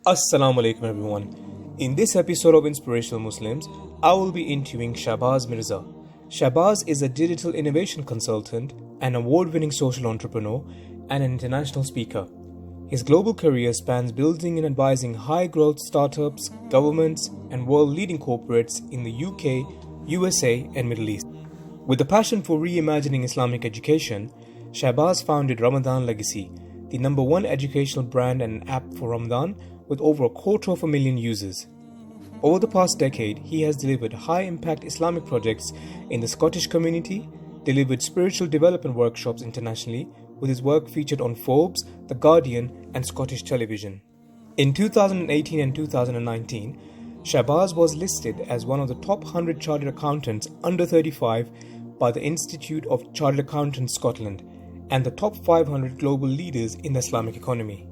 Assalamu alaikum everyone. In this episode of Inspirational Muslims, I will be interviewing Shahbaz Mirza. Shahbaz is a digital innovation consultant, an award-winning social entrepreneur, and an international speaker. His global career spans building and advising high-growth startups, governments, and world-leading corporates in the UK, USA, and Middle East. With a passion for reimagining Islamic education, Shahbaz founded Ramadan Legacy, the #1 educational brand and an app for Ramadan, with over 250,000 users. Over the past decade, he has delivered high-impact Islamic projects in the Scottish community, delivered spiritual development workshops internationally, with his work featured on Forbes, The Guardian, and Scottish television. In 2018 and 2019, Shahbaz was listed as one of the top 100 chartered accountants under 35 by the Institute of Chartered Accountants Scotland and the top 500 global leaders in the Islamic economy.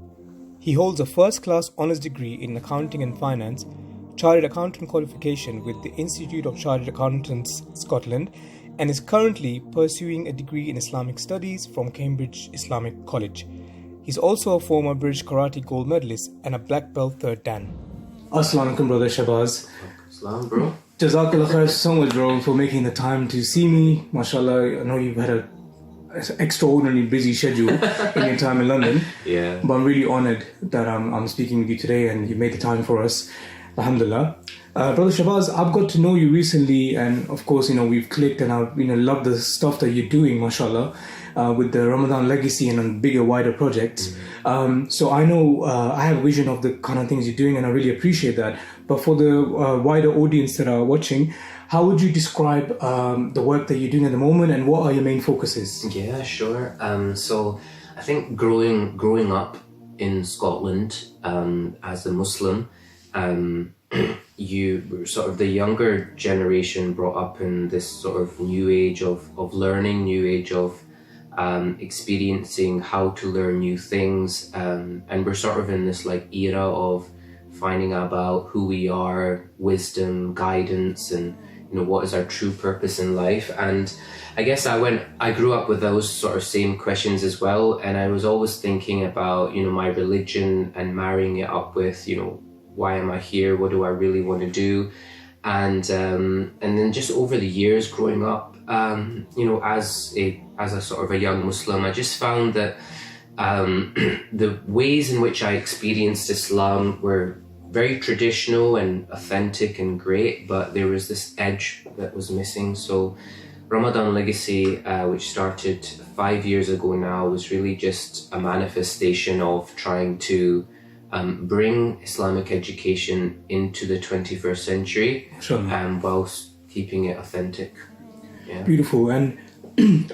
He holds a first-class honours degree in accounting and finance, chartered accountant qualification with the Institute of Chartered Accountants Scotland, and is currently pursuing a degree in Islamic Studies from Cambridge Islamic College. He's also a former British Karate gold medalist and a black belt third Dan. Assalamu alaikum, brother Shahbaz. Assalamu, bro. Jazakallah khair so much, bro, for making the time to see me. MashaAllah, I know you've had an extraordinarily busy schedule in your time in London. Yeah. But I'm really honoured that I'm speaking with you today and you made the time for us. Alhamdulillah. Brother Shahbaz, I've got to know you recently, and of course, we've clicked, and I've love the stuff that you're doing, mashallah, with the Ramadan Legacy and on bigger, wider projects. So I know I have a vision of the kind of things you're doing, and I really appreciate that. But for the wider audience that are watching, how would you describe the work that you're doing at the moment, and what are your main focuses? Yeah, sure. So I think growing up in Scotland as a Muslim, you were sort of the younger generation brought up in this sort of new age of learning, new age of experiencing how to learn new things, and we're sort of in this like era of finding about who we are, wisdom, guidance, and what is our true purpose in life. And I guess I grew up with those sort of same questions as well, and I was always thinking about my religion and marrying it up with why am I here? What do I really want to do? And then just over the years growing up, as a sort of a young Muslim, I just found that the ways in which I experienced Islam were very traditional and authentic and great, but there was this edge that was missing. So Ramadan Legacy, which started 5 years ago now, was really just a manifestation of trying to bring Islamic education into the 21st century, whilst keeping it authentic. Yeah. Beautiful. And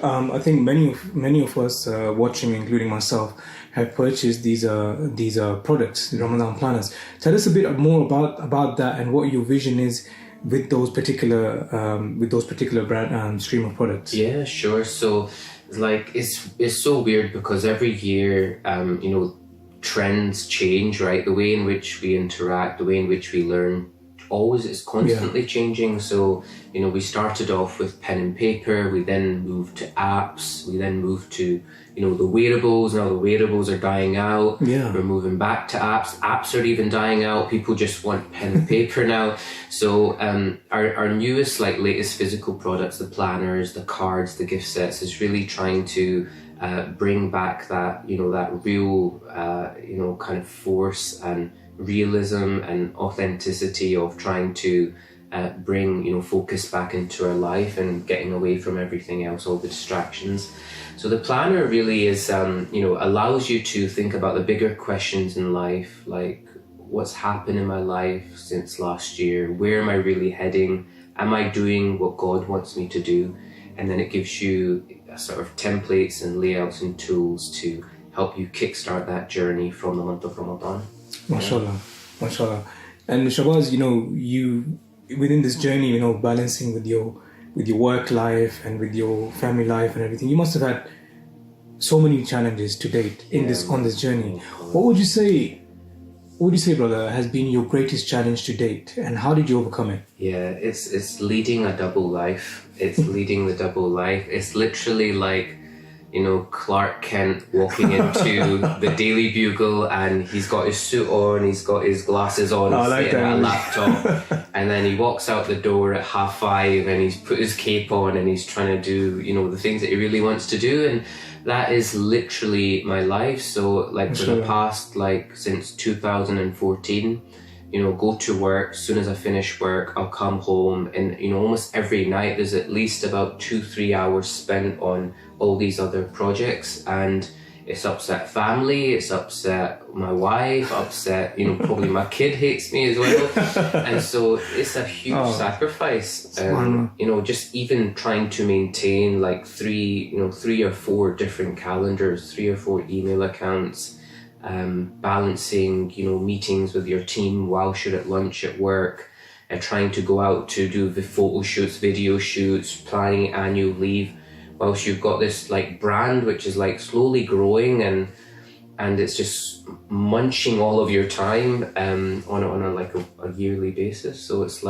I think many of us watching, including myself, have purchased these products, the Ramadan planners. Tell us a bit more about that and what your vision is with those particular brand stream of products. Yeah, sure. So it's so weird because every year trends change, right? The way in which we interact, the way in which we learn, always is constantly changing. So we started off with pen and paper, we then moved to apps, we then moved to the wearables. Now the wearables are dying out. We're moving back to apps are even dying out. People just want pen and paper now. So our newest latest physical products, the planners, the cards, the gift sets, is really trying to bring back that that real kind of force and realism and authenticity of trying to bring focus back into our life and getting away from everything else, all the distractions. So the planner really is allows you to think about the bigger questions in life, like what's happened in my life since last year, where am I really heading, am I doing what God wants me to do? And then it gives you sort of templates and layouts and tools to help you kickstart that journey from the month of Ramadan. Mashallah, mashallah. And Shahbaz, you within this journey, balancing with your work life and with your family life and everything, you must have had so many challenges to date on this journey. What would you say, brother, has been your greatest challenge to date, and how did you overcome it? Yeah, it's leading a double life. It's leading the double life. It's literally like Clark Kent walking into the Daily Bugle, and he's got his suit on, he's got his glasses on, sitting at a laptop, and then he walks out the door at 5:30 and he's put his cape on and he's trying to do, the things that he really wants to do. And that is literally my life. So for the past, since 2014, go to work. As soon as I finish work, I'll come home, and almost every night there's at least about 2-3 hours spent on all these other projects, and it's upset family, it's upset my wife, upset probably my kid hates me as well, and so it's a huge sacrifice. Just even trying to maintain three or four different calendars, 3 or 4 email accounts. Balancing, meetings with your team whilst you're at lunch at work, and trying to go out to do the photo shoots, video shoots, planning annual leave, whilst you've got this brand which is slowly growing, and it's just munching all of your time on a yearly basis. So it's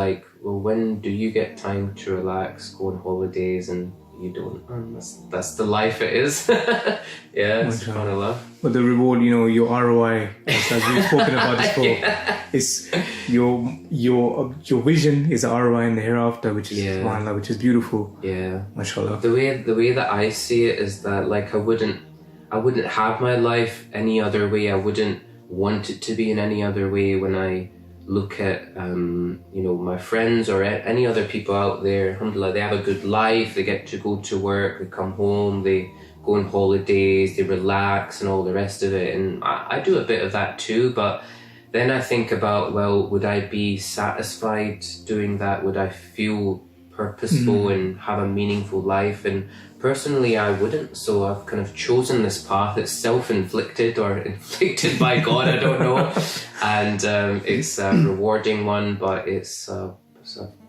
when do you get time to relax, go on holidays? And you don't, and that's the life it is. Yeah, subhanAllah. But the reward, your ROI, as we've spoken about this before, is your vision is the ROI in the hereafter, which is subhanAllah, which is beautiful. Yeah, mashallah. The way that I see it is that I wouldn't have my life any other way. I wouldn't want it to be in any other way. When I look at my friends or any other people out there, alhamdulillah, they have a good life, they get to go to work, they come home, they go on holidays, they relax and all the rest of it, and I do a bit of that too. But then I think about, well, would I be satisfied doing that? Would I feel purposeful and have a meaningful life? And personally, I wouldn't. So I've kind of chosen this path. It's self-inflicted or inflicted by God, I don't know. And it's a rewarding one, but it's a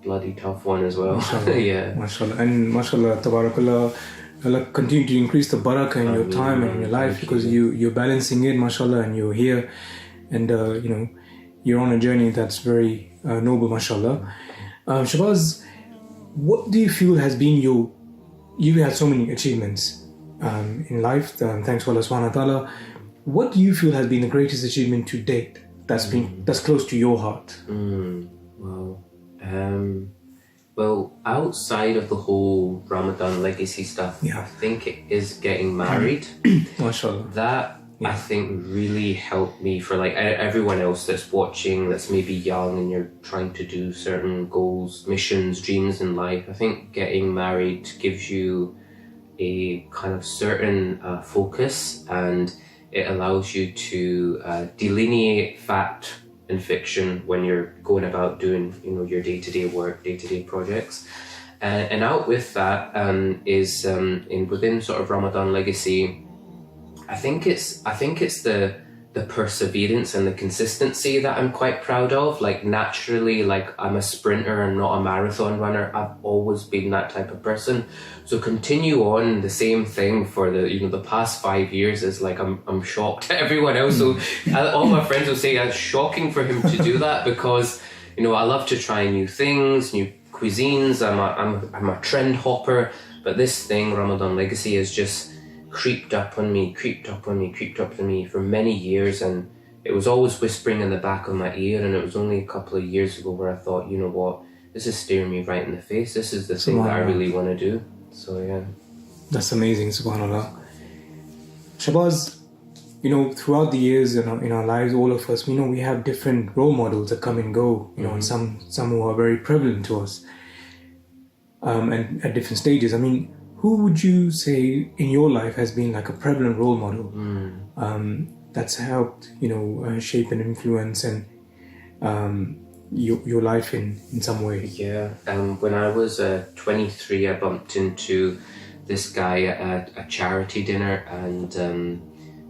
bloody tough one as well. Mashallah. Yeah. Mashallah. And mashallah, tabarakallah, Allah continue to increase the barakah in your time and in your life, because you're balancing it, mashallah, and you're here, and you're on a journey that's very noble, mashallah. Shahbaz, what do you feel has been you've had so many achievements in life, thanks to Allah subhanahu wa ta'ala. What do you feel has been the greatest achievement to date that's close to your heart? Well, outside of the whole Ramadan Legacy stuff, I think it is getting married. MashaAllah. That, I think, really helped me for everyone else that's watching, that's maybe young and you're trying to do certain goals, missions, dreams in life. I think getting married gives you a kind of certain focus, and it allows you to delineate fact and fiction when you're going about doing your day-to-day work, day-to-day projects. And out with that is within sort of Ramadan Legacy, I think it's the perseverance and the consistency that I'm quite proud of. Naturally, I'm a sprinter and not a marathon runner. I've always been that type of person. So continue on the same thing for the past 5 years is I'm shocked at everyone else. So all my friends will say it's shocking for him to do that, because I love to try new things, new cuisines. I'm a trend hopper, but this thing, Ramadan Legacy, is just creeped up on me for many years, and it was always whispering in the back of my ear. And it was only a couple of years ago where I thought, you know what, this is staring me right in the face. This is the thing that I really want to do. So yeah, that's amazing, subhanallah. Shahbaz, throughout the years in our lives, all of us, we have different role models that come and go, and some who are very prevalent to us, and at different stages. I mean, who would you say in your life has been a prevalent role model that's helped, shape and influence and your life in some way? Yeah. When I was 23, I bumped into this guy at a charity dinner, and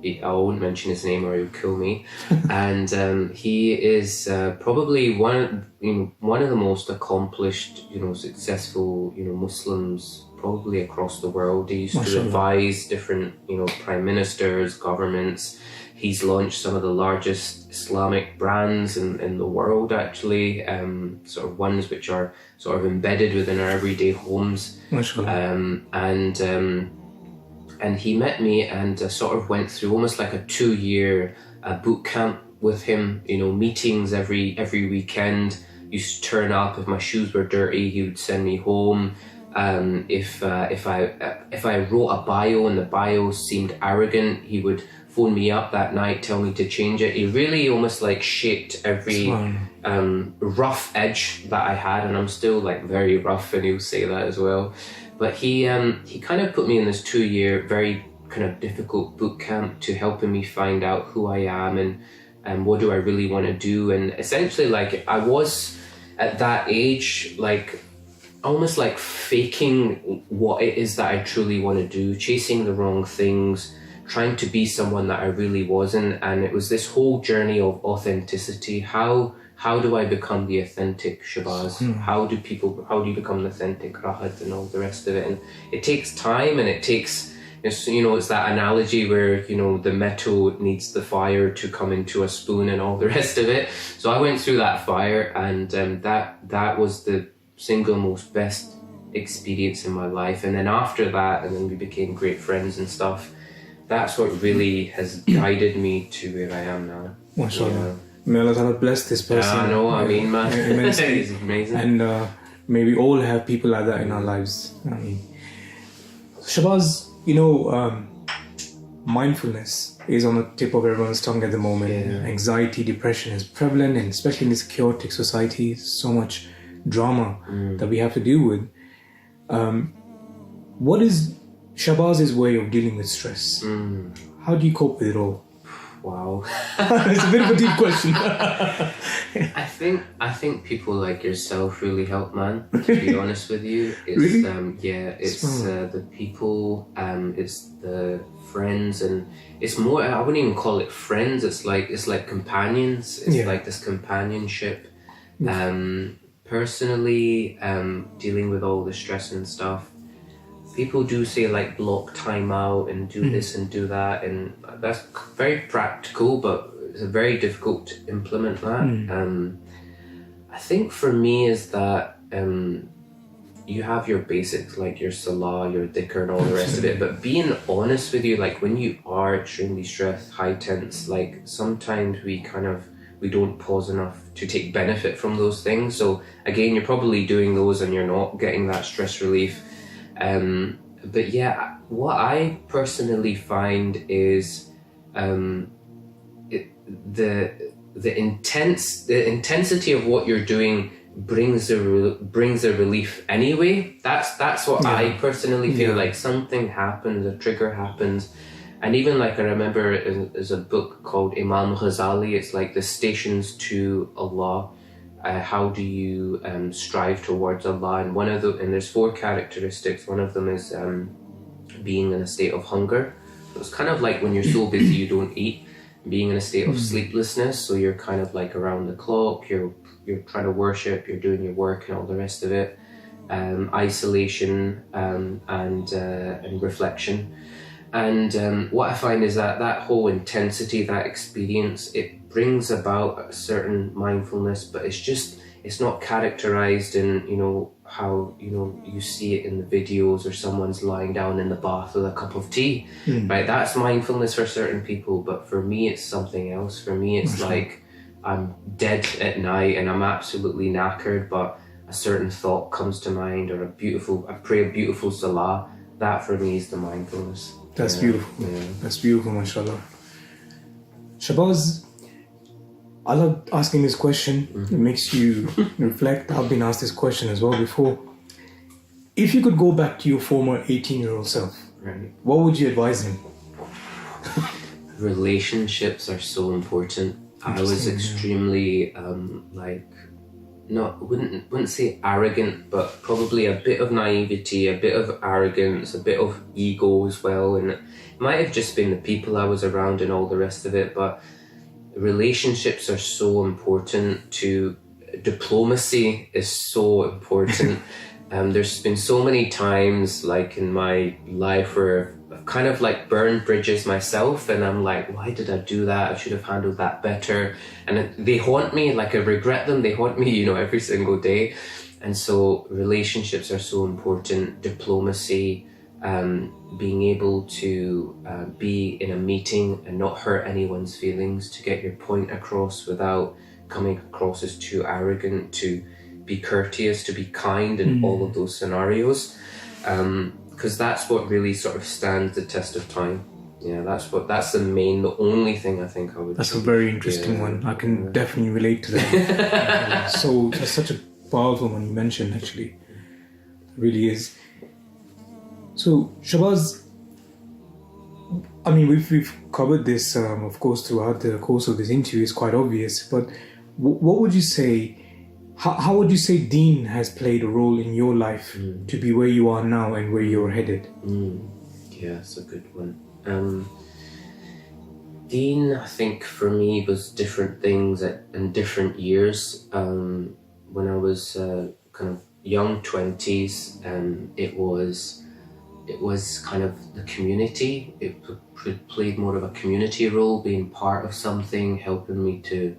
I won't mention his name or he'll kill me. And he is probably one of the most accomplished, successful, Muslims probably across the world. He used to advise different, prime ministers, governments. He's launched some of the largest Islamic brands in the world, actually, sort of ones which are sort of embedded within our everyday homes. and he met me and sort of went through almost like a 2-year boot camp with him. You know, meetings every weekend. Used to turn up. If my shoes were dirty, he would send me home. If I wrote a bio and the bio seemed arrogant, he would phone me up that night, tell me to change it. He really almost like shaped every rough edge that I had, and I'm still like very rough, and he'll say that as well. But he kind of put me in this 2-year very kind of difficult boot camp to helping me find out who I am and what do I really want to do. And essentially, like, I was at that age like almost like faking what it is that I truly want to do, chasing the wrong things, trying to be someone that I really wasn't. And it was this whole journey of authenticity. How do I become the authentic Shahbaz? How do you become an authentic Rahat and all the rest of it? And it takes time, and it takes, you know, it's that analogy where, you know, the metal needs the fire to come into a spoon and all the rest of it. So I went through that fire, and that was the single most best experience in my life. And then after that, and then we became great friends and stuff. That's what really has guided me to where I am now. MashaAllah. Yeah. May Allah Ta'ala bless this person. I know, I mean, man. It's amazing. And may we all have people like that in our lives. I mean, Shahbaz, you know, mindfulness is on the tip of everyone's tongue at the moment. Yeah. Anxiety, depression is prevalent, and especially in this chaotic society, so much drama that we have to deal with. What is Shahbaz's way of dealing with stress? How do you cope with it all? Wow. It's a bit of a deep question. I think people like yourself really help, man, to be honest with you. It's, really? It's the people, it's the friends, and it's more, I wouldn't even call it friends, it's like companions. It's like this companionship. Personally, dealing with all the stress and stuff, people do say like block time out and do this and do that, and that's very practical, but it's very difficult to implement that. I think for me is that you have your basics like your salah, your dhikr and all the rest of it, but being honest with you, like when you are extremely stressed, high tense, like sometimes we don't pause enough to take benefit from those things. So again, you're probably doing those and you're not getting that stress relief. But yeah, what I personally find is the intensity of what you're doing brings a relief anyway. That's what I personally feel. Like something happens, a trigger happens. And even like I remember there's a book called Imam Ghazali. It's like the stations to Allah. How do you strive towards Allah? And there's 4 characteristics. One of them is being in a state of hunger. So it's kind of like when you're so busy you don't eat. Being in a state of sleeplessness, so you're kind of like around the clock. You're trying to worship. You're doing your work and all the rest of it. Isolation and reflection. And what I find is that whole intensity, that experience, it brings about a certain mindfulness, but it's not characterized in, you know, how, you know, you see it in the videos or someone's lying down in the bath with a cup of tea, right? That's mindfulness for certain people, but for me, it's something else. For me, it's like I'm dead at night and I'm absolutely knackered, but a certain thought comes to mind, or I pray a beautiful salah. That for me is the mindfulness. That's beautiful. Yeah. That's beautiful, mashallah. Shahbaz, I love asking this question. It makes you reflect. I've been asked this question as well before. If you could go back to your former 18-year-old self, what would you advise him? Relationships are so important. I was extremely wouldn't say arrogant, but probably a bit of naivety, a bit of arrogance, a bit of ego as well. And it might have just been the people I was around and all the rest of it, but relationships are so important. Diplomacy is so important. There's been so many times like in my life where I've kind of like burned bridges myself, and I'm like, why did I do that? I should have handled that better. And they haunt me, like I regret them. They haunt me, you know, every single day. And so relationships are so important. Diplomacy, being able to be in a meeting and not hurt anyone's feelings, to get your point across without coming across as too arrogant, to be courteous, to be kind in all of those scenarios, because that's what really sort of stands the test of time. Yeah, that's the only thing I think I would That's change. a very interesting one. I can definitely relate to that. So that's such a powerful one you mentioned, actually. It really is. So, Shahbaz, I mean, we've covered this, of course, throughout the course of this interview. It's quite obvious. But what would you say, how would you say Deen has played a role in your life to be where you are now and where you're headed? Yeah, it's a good one. Deen, I think for me, was different things in different years. When I was kind of young 20s, it was kind of the community. It played more of a community role, being part of something, helping me to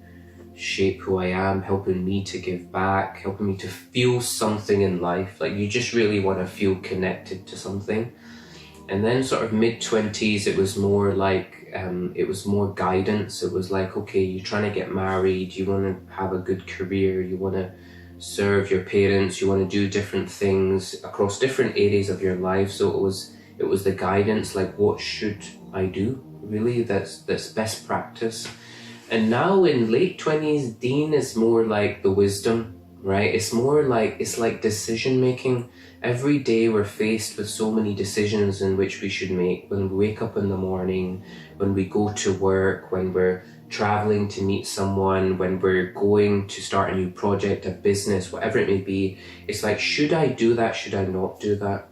shape who I am, helping me to give back, helping me to feel something in life. Like, you just really want to feel connected to something. And then sort of mid-20s, it was more like, it was more guidance. It was like, okay, you're trying to get married, you want to have a good career, you want to serve your parents, you want to do different things across different areas of your life. So it was the guidance, like, what should I do? Really, that's best practice. And now in late 20s, Deen is more like the wisdom, right? It's more like, it's like decision making. Every day we're faced with so many decisions in which we should make. When we wake up in the morning, when we go to work, when we're traveling to meet someone, when we're going to start a new project, a business, whatever it may be, it's like, should I do that? Should I not do that?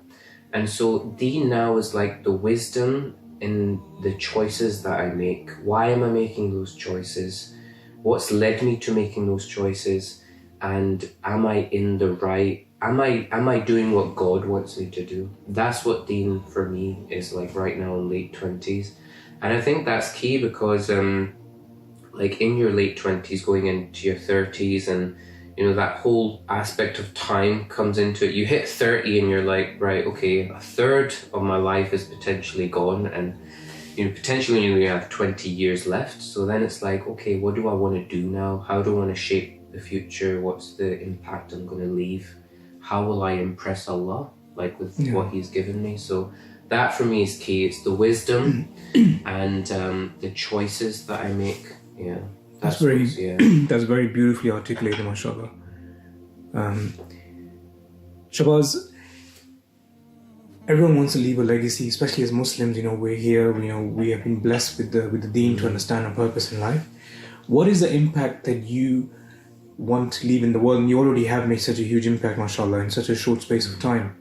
And so Deen now is like the wisdom in the choices that I make. Why am I making those choices? What's led me to making those choices? And am I in the right? Am I doing what God wants me to do? That's what Deen for me is like right now in late 20s. And I think that's key because like in your late 20s going into your 30s, and you know, that whole aspect of time comes into it. You hit 30 and you're like, right, okay, a third of my life is potentially gone, and you know, potentially you only have 20 years left. So then it's like, okay, what do I want to do now? How do I want to shape the future? What's the impact I'm going to leave? How will I impress Allah, like with what He's given me? So that for me is key. It's the wisdom and the choices that I make. Yeah, that's very beautifully articulated, mashallah. Shahbaz, everyone wants to leave a legacy, especially as Muslims. You know, we're here. You know, we have been blessed with the Deen to understand our purpose in life. What is the impact that you want to leave in the world? And you already have made such a huge impact, mashallah, in such a short space of time.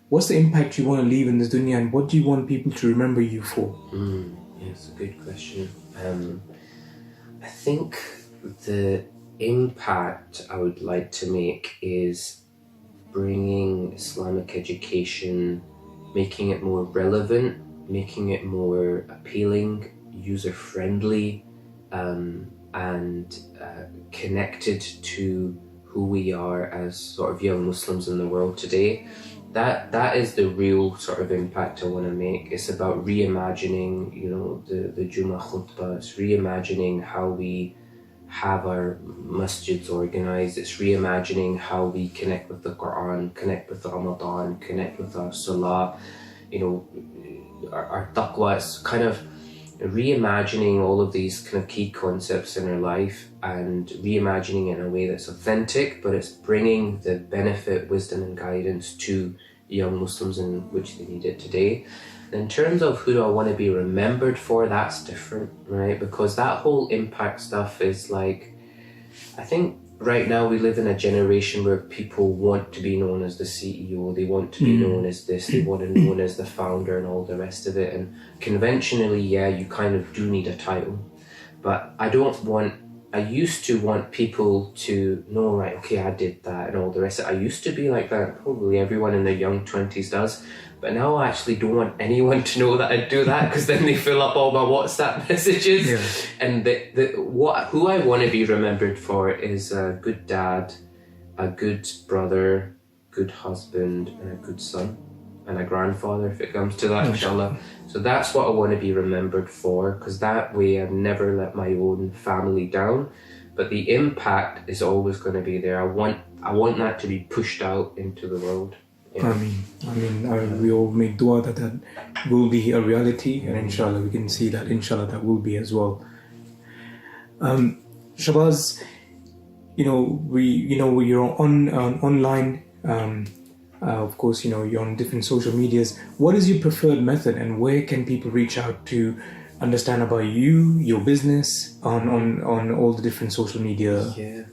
What's the impact you want to leave in this dunya, and what do you want people to remember you for? Yeah, it's a good question. I think the impact I would like to make is bringing Islamic education, making it more relevant, making it more appealing, user-friendly, and connected to who we are as sort of young Muslims in the world today. That is the real sort of impact I want to make. It's about reimagining, you know, the Jummah khutbah. It's reimagining how we have our masjids organized. It's reimagining how we connect with the Quran, connect with Ramadan, connect with our salah, you know, our taqwa. It's kind of reimagining all of these kind of key concepts in our life and reimagining in a way that's authentic, but it's bringing the benefit, wisdom and guidance to young Muslims in which they need it today. In terms of who do I want to be remembered for, that's different, right? Because that whole impact stuff is like, I think right now we live in a generation where people want to be known as the CEO, they want to be known as this, they want to be known as the founder and all the rest of it. And conventionally, yeah, you kind of do need a title. But I used to want people to know, right, okay, I did that and all the rest of it. I used to be like that, probably everyone in their young 20s does. But now I actually don't want anyone to know that I do that, because then they fill up all my WhatsApp messages. Yeah. And who I want to be remembered for is a good dad, a good brother, good husband, and a good son. and a grandfather if it comes to that, inshallah. So that's what I want to be remembered for, because that way I've never let my own family down. But the impact is always going to be there. I want that to be pushed out into the world. Yeah. We all make dua that will be a reality, and inshallah we can see that inshallah that will be as well. Shahbaz, you're on online. Of course, you're on different social medias. What is your preferred method, and where can people reach out to understand about you, your business, on all the different social media? Yeah,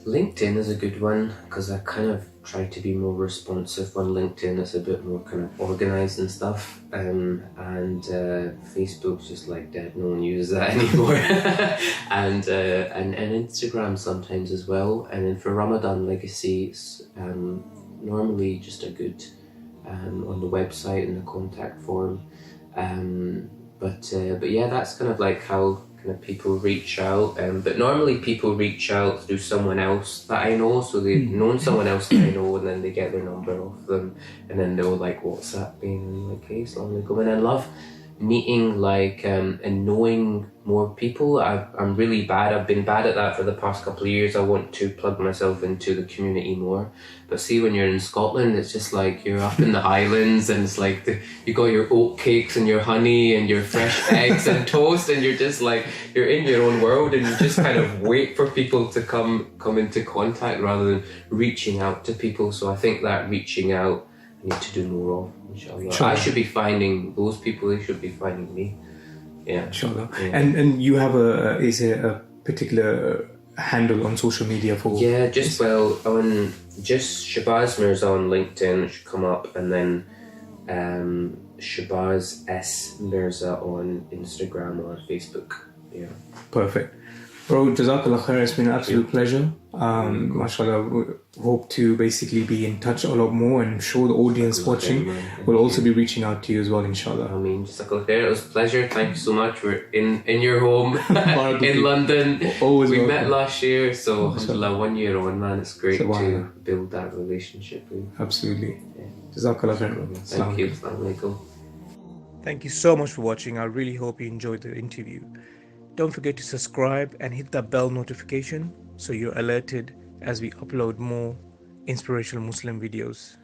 LinkedIn is a good one, because I kind of try to be more responsive on LinkedIn. It's a bit more kind of organized and stuff. And Facebook's just like dead. No one uses that anymore. and Instagram sometimes as well. And then for Ramadan Legacy, it's normally just a good on the website and the contact form. But yeah, that's kind of like how kind of people reach out. But normally people reach out through someone else that I know, so they've known someone else that I know, and then they get their number off them, and then they'll like WhatsApp me and like, hey, Assalamu alaikum. And I love meeting and knowing more people. I'm really bad. I've been bad at that for the past couple of years. I want to plug myself into the community more. But see, when you're in Scotland, it's just like you're up in the islands, and it's like you got your oat cakes and your honey and your fresh eggs and toast, and you're just like, you're in your own world, and you just kind of wait for people to come into contact rather than reaching out to people. So I think that reaching out, I need to do more of, inshallah. Sure. I should be finding those people, they should be finding me. Yeah. Inshallah. Yeah. And you have a particular handle on social media for? Yeah, just Shahbaz Mirza on LinkedIn, it should come up, and then Shahbaz S Mirza on Instagram or Facebook. Yeah. Perfect. Bro, Jazakallah khair. It's been an absolute pleasure. MashaAllah, we hope to basically be in touch a lot more, and I'm sure the audience watching will also be reaching out to you as well, inshallah. Jazakallah khair. It was a pleasure. Thank you so much. We're in your home in London. Always we welcome. met last year, so alhamdulillah, 1 year on, man. It's great to build that relationship with you. Absolutely. Jazakallah khair. Thank you. Assalamu alaikum. Thank you so much for watching. I really hope you enjoyed the interview. Don't forget to subscribe and hit that bell notification so you're alerted as we upload more inspirational Muslim videos.